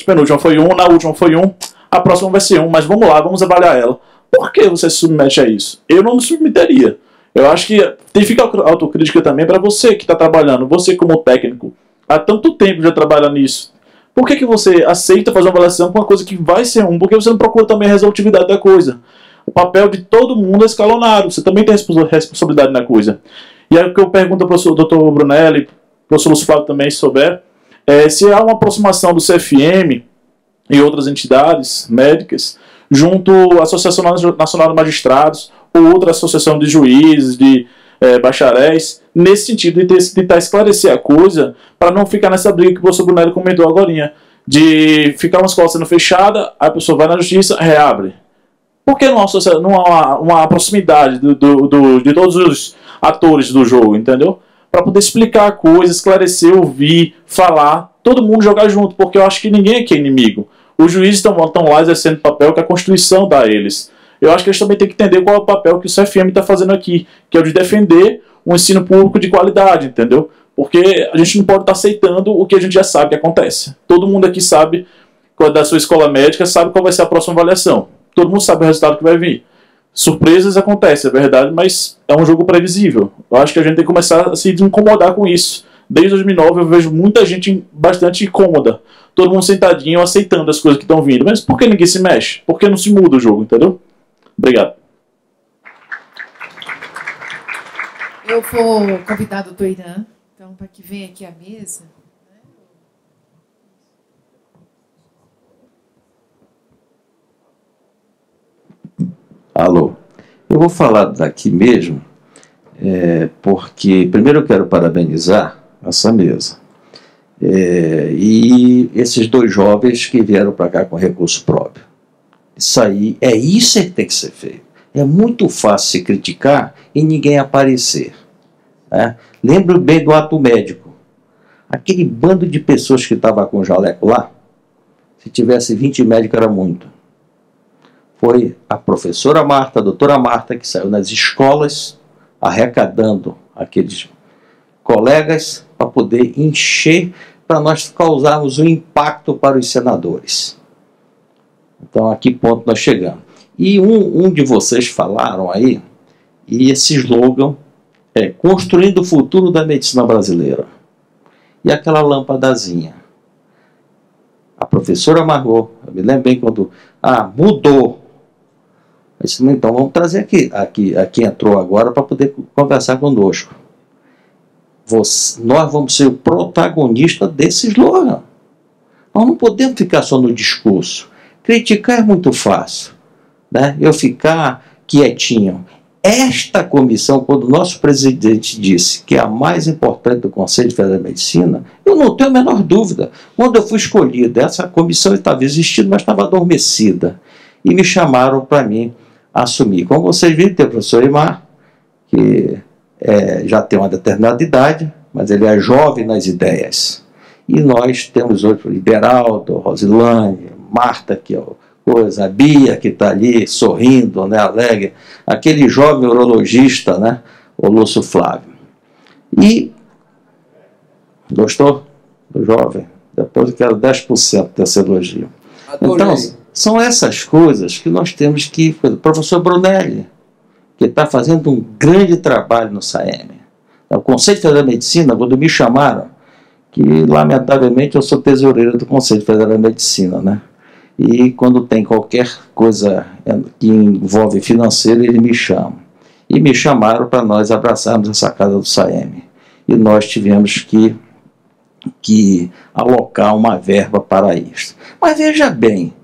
penúltima foi 1, na última foi 1, a próxima vai ser 1, mas vamos lá, vamos avaliar ela. Por que você se submete a isso? Eu não me submeteria. Eu acho que tem que ficar autocrítica também para você que está trabalhando, você como técnico, há tanto tempo já trabalha nisso. Por que você aceita fazer uma avaliação com uma coisa que vai ser 1? Por que você não procura também a resolutividade da coisa? O papel de todo mundo é escalonado, você também tem responsabilidade na coisa. E aí o que eu pergunto para o Dr. Brunelli, professor Lúcio Flávio também, se souber, se há uma aproximação do CFM e outras entidades médicas, junto à Associação Nacional de Magistrados, ou outra associação de juízes, de bacharéis, nesse sentido de tentar esclarecer a coisa, para não ficar nessa briga que o professor Brunelli comentou agora, de ficar uma escola sendo fechada, a pessoa vai na justiça, reabre. Por que não há uma proximidade de todos os atores do jogo, entendeu? Para poder explicar a coisa, esclarecer, ouvir, falar, todo mundo jogar junto, porque eu acho que ninguém aqui é inimigo. Os juízes estão lá exercendo o papel que a Constituição dá a eles. Eu acho que eles também têm que entender qual é o papel que o CFM está fazendo aqui, que é o de defender um ensino público de qualidade, entendeu? Porque a gente não pode estar aceitando o que a gente já sabe que acontece. Todo mundo aqui sabe, da sua escola médica, sabe qual vai ser a próxima avaliação. Todo mundo sabe o resultado que vai vir. Surpresas acontecem, é verdade, mas é um jogo previsível. Eu acho que a gente tem que começar a se incomodar com isso. Desde 2009 eu vejo muita gente bastante incômoda. Todo mundo sentadinho, aceitando as coisas que estão vindo. Mas por que ninguém se mexe? Por que não se muda o jogo, entendeu? Obrigado. Eu vou convidar o Dr. Irã, então, para que venha aqui à mesa. Alô, eu vou falar daqui mesmo, porque primeiro eu quero parabenizar essa mesa e esses 2 jovens que vieram para cá com recurso próprio. Isso aí, isso que tem que ser feito. É muito fácil se criticar e ninguém aparecer. Né? Lembro bem do ato médico. Aquele bando de pessoas que estava com o jaleco lá, se tivesse 20 médicos era muito. Foi a professora Marta, a doutora Marta, que saiu nas escolas arrecadando aqueles colegas para poder encher, para nós causarmos um impacto para os senadores. Então, a que ponto nós chegamos? E um de vocês falaram aí, e esse slogan é Construindo o Futuro da Medicina Brasileira. E aquela lâmpadazinha. A professora Margot, eu me lembro bem quando... mudou. Eu disse, então vamos trazer aqui entrou agora para poder conversar conosco. Nós vamos ser o protagonista desse slogan. Nós não podemos ficar só no discurso. Criticar é muito fácil, né? Eu ficar quietinho. Esta comissão, quando o nosso presidente disse que é a mais importante do Conselho Federal de Medicina, eu não tenho a menor dúvida. Quando eu fui escolhido, essa comissão estava existindo, mas estava adormecida. E me chamaram para mim assumir. Como vocês viram, tem o professor Imar, que já tem uma determinada idade, mas ele é jovem nas ideias. E nós temos outro, Liberaldo, Rosilane, Marta, que é a Bia, que está ali sorrindo, né, alegre, aquele jovem urologista, né, o Lúcio Flávio. E gostou do jovem? Depois eu quero 10% desse elogio. Adorei. Então, são essas coisas que nós temos que... O professor Brunelli, que está fazendo um grande trabalho no SAEM. O Conselho Federal de Medicina, quando me chamaram, que lamentavelmente eu sou tesoureiro do Conselho Federal de Medicina, né? E quando tem qualquer coisa que envolve financeiro, ele me chama. E me chamaram para nós abraçarmos essa casa do SAEM. E nós tivemos que alocar uma verba para isso. Mas veja bem,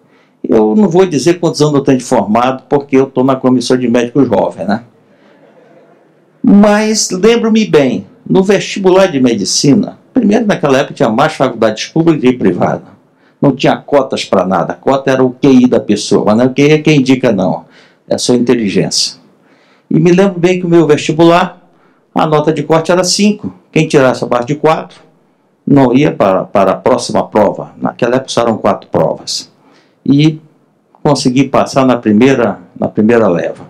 eu não vou dizer quantos anos eu tenho de formado, porque eu estou na comissão de médicos jovens, né? Mas lembro-me bem, no vestibular de medicina, primeiro naquela época tinha mais faculdades públicas e privadas. Não tinha cotas para nada. A cota era o QI da pessoa, mas não é o QI quem indica, não. É a sua inteligência. E me lembro bem que o meu vestibular, a nota de corte era 5. Quem tirasse abaixo de 4 não ia para a próxima prova. Naquela época eram 4 provas. E consegui passar na primeira leva.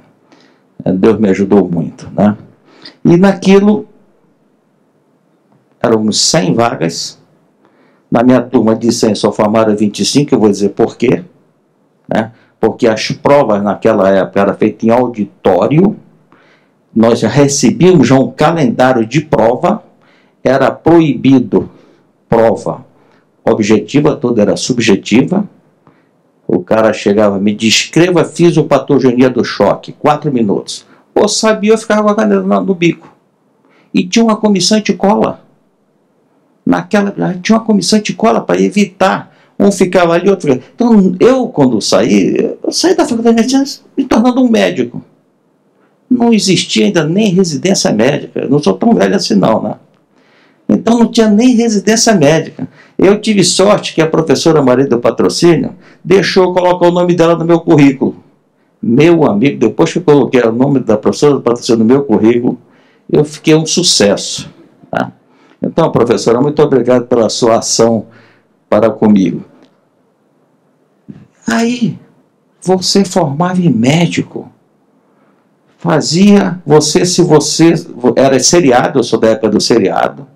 Deus me ajudou muito, né? E naquilo, éramos 100 vagas. Na minha turma de 100 só formaram 25, eu vou dizer por quê. Né? Porque as provas naquela época eram feitas em auditório. Nós já recebíamos já um calendário de prova. Era proibido prova objetiva, toda era subjetiva. O cara chegava, me descreva a fisiopatogenia do choque, 4 minutos. Ou sabia, eu ficava com a caneta no bico. E tinha uma comissão de cola. Tinha uma comissão de cola para evitar. Um ficava ali, outro ficava. Então, eu, quando saí da faculdade de medicina me tornando um médico. Não existia ainda nem residência médica. Eu não sou tão velho assim, não, né? Então, não tinha nem residência médica. Eu tive sorte que a professora Maria do Patrocínio deixou colocar o nome dela no meu currículo. Meu amigo, depois que eu coloquei o nome da professora do Patrocínio no meu currículo, eu fiquei um sucesso. Tá? Então, professora, muito obrigado pela sua ação para comigo. Aí, você formava em médico. Fazia, se você era seriado, eu sou da época do seriado.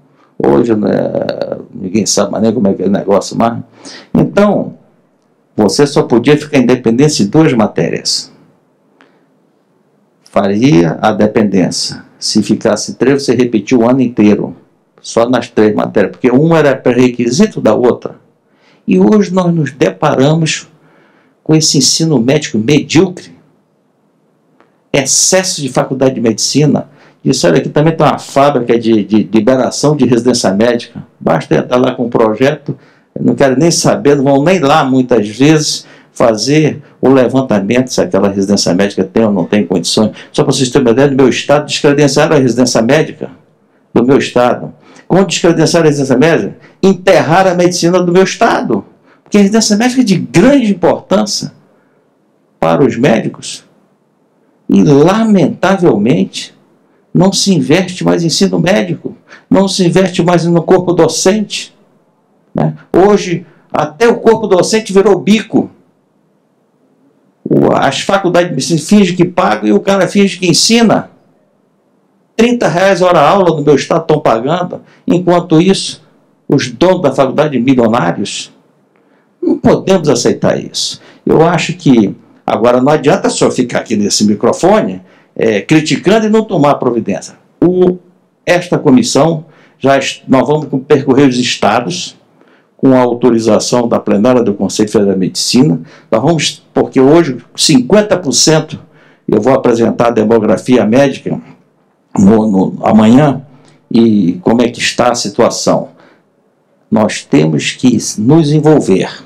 Hoje, né, ninguém sabe mais nem como é que é o negócio mais. Então, você só podia ficar em dependência de 2 matérias. Faria a dependência. Se ficasse 3, você repetia o ano inteiro. Só nas 3 matérias, porque uma era pré-requisito da outra. E hoje nós nos deparamos com esse ensino médico medíocre. Excesso de faculdade de medicina. Isso, olha, aqui também tem uma fábrica de liberação de residência médica. Basta entrar lá com um projeto, não quero nem saber, não vão nem lá muitas vezes fazer o levantamento se aquela residência médica tem ou não tem condições. Só para vocês terem uma ideia, do meu estado, descredenciaram a residência médica do meu estado. Quando descredenciaram a residência médica, enterraram a medicina do meu estado. Porque a residência médica é de grande importância para os médicos. E, lamentavelmente, não se investe mais em ensino médico, não se investe mais no corpo docente. Né? Hoje, até o corpo docente virou bico. As faculdades de medicina fingem que pagam e o cara finge que ensina. R$30 hora aula no meu estado estão pagando. Enquanto isso, os donos da faculdade milionários, não podemos aceitar isso. Eu acho que, agora não adianta só ficar aqui nesse microfone criticando e não tomar providência. Esta comissão, nós vamos percorrer os estados com a autorização da plenária do Conselho Federal de Medicina. Nós vamos, porque hoje 50%, eu vou apresentar a demografia médica amanhã, e como é que está a situação. Nós temos que nos envolver.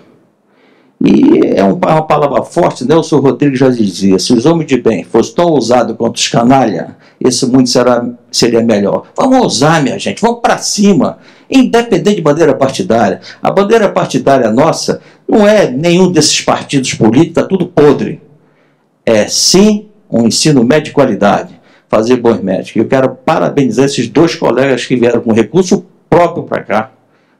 E é uma palavra forte, Nelson Rodrigues já dizia, se os homens de bem fossem tão ousados quanto os canalha, esse mundo seria melhor. Vamos ousar, minha gente, vamos para cima, independente de bandeira partidária. A bandeira partidária nossa não é nenhum desses partidos políticos, está tudo podre. É sim um ensino médio de qualidade, fazer bons médicos. Eu quero parabenizar esses 2 colegas que vieram com recurso próprio para cá,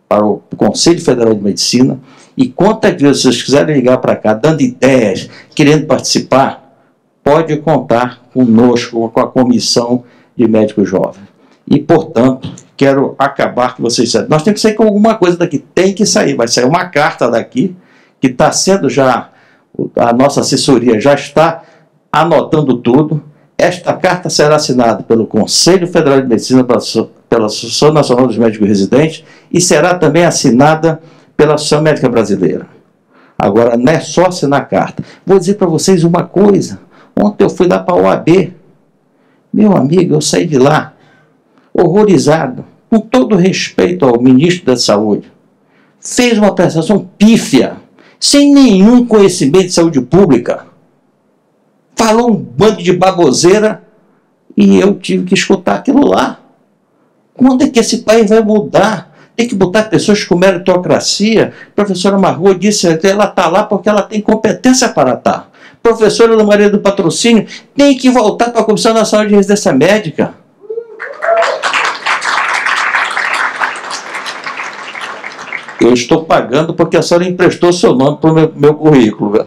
para o Conselho Federal de Medicina. E quantas vezes vocês quiserem ligar para cá, dando ideias, querendo participar, pode contar conosco, com a Comissão de Médicos Jovens. E, portanto, quero acabar com vocês. Nós temos que sair com alguma coisa daqui, tem que sair. Vai sair uma carta daqui, que está sendo já, a nossa assessoria já está anotando tudo. Esta carta será assinada pelo Conselho Federal de Medicina, pela Associação Nacional dos Médicos Residentes, e será também assinada pela Associação Médica Brasileira. Agora, não é só assinar a carta. Vou dizer para vocês uma coisa. Ontem eu fui lá para a OAB. Meu amigo, eu saí de lá horrorizado, com todo respeito ao ministro da Saúde. Fez uma prestação pífia, sem nenhum conhecimento de saúde pública. Falou um bando de baboseira e eu tive que escutar aquilo lá. Quando é que esse país vai mudar? Tem que botar pessoas com meritocracia. A professora Margot disse que ela está lá porque ela tem competência para estar. Professora Ana Maria do Patrocínio tem que voltar para a Comissão Nacional de Residência Médica. Eu estou pagando porque a senhora emprestou seu nome para o meu currículo.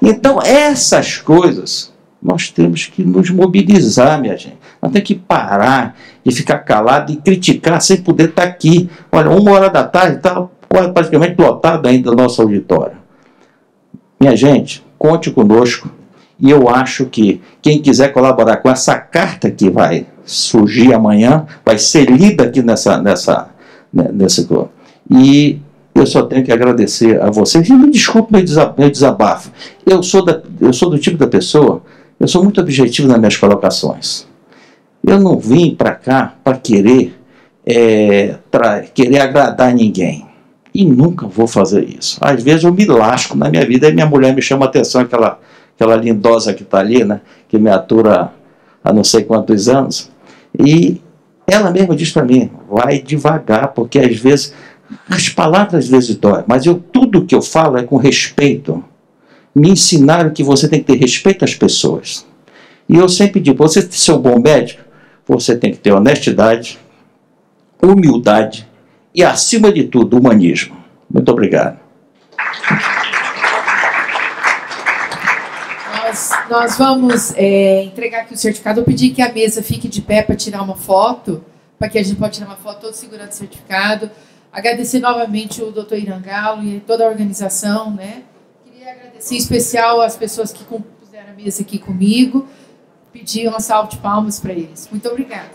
Então, essas coisas, nós temos que nos mobilizar, minha gente. Nós temos que parar de ficar calado e criticar sem poder estar aqui. Olha, 13h está praticamente lotado ainda o nosso auditório. Minha gente, conte conosco. E eu acho que quem quiser colaborar com essa carta que vai surgir amanhã, vai ser lida aqui nesse grupo. E eu só tenho que agradecer a vocês. E me desculpe meu desabafo. Eu sou do tipo da pessoa, eu sou muito objetivo nas minhas colocações. Eu não vim para cá para querer agradar ninguém. E nunca vou fazer isso. Às vezes eu me lasco na minha vida e minha mulher me chama a atenção, aquela lindosa que está ali, né, que me atura há não sei quantos anos. E ela mesma diz para mim, vai devagar, porque às vezes, as palavras às vezes doem, mas tudo que eu falo é com respeito. Me ensinaram que você tem que ter respeito às pessoas. E eu sempre digo, você ser um bom médico, você tem que ter honestidade, humildade e, acima de tudo, humanismo. Muito obrigado. Nós vamos entregar aqui o certificado. Eu pedi que a mesa fique de pé para tirar uma foto, para que a gente possa tirar uma foto todos segurando o certificado. Agradecer novamente o Dr. Irã Galo e toda a organização, né? Queria agradecer em especial as pessoas que compuseram a mesa aqui comigo. Pedir uma salva de palmas para eles. Muito obrigada.